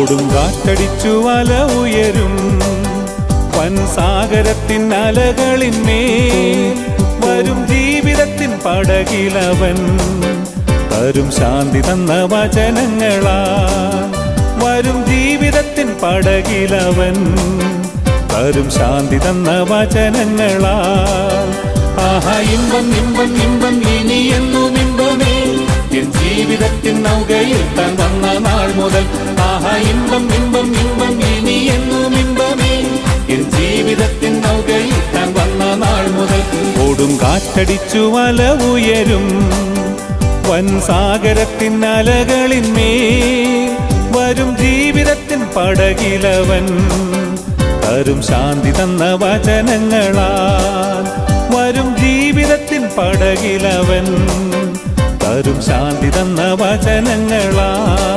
കൊടുങ്കാറ്റടിച്ചു വല ഉയരും വൻസാഗരത്തിൻ അലകളിന്മേൽ വരും ജീവിതത്തിൻ പടകിലവൻ തരും ശാന്തി തന്ന വചനങ്ങളാ വരും ജീവിതത്തിൻ പടകിലവൻ തരും ശാന്തി തന്ന വചനങ്ങളാ ആഹാ ഇമ്പം ഇമ്പം ഇമ്പം ഇനി എന്നും ഇമ്പമേ എൻ ജീവിതത്തിൻ നൗകയിൽ താൻ വന്ന നാൾ മുതൽ ആഹാ ഇമ്പം ഇമ്പം ഇമ്പം ഇനി എന്നും ഇമ്പമേ എൻ ജീവിതത്തിൻ നൗകയിൽ താൻ വന്ന നാൾ മുതൽ കൊടുങ്കാറ്റടിച്ചു വല ഉയരും വൻസാഗരത്തിൻ അലകളിന്മേൽ വരും ജീവിതത്തിൻ പടകിലവൻ തരും ശാന്തി തന്ന വചനങ്ങളാൽ വരും ജീവിതത്തിൻ പടകിലവൻ തരും ശാന്തി തന്ന വചനങ്ങളാൽ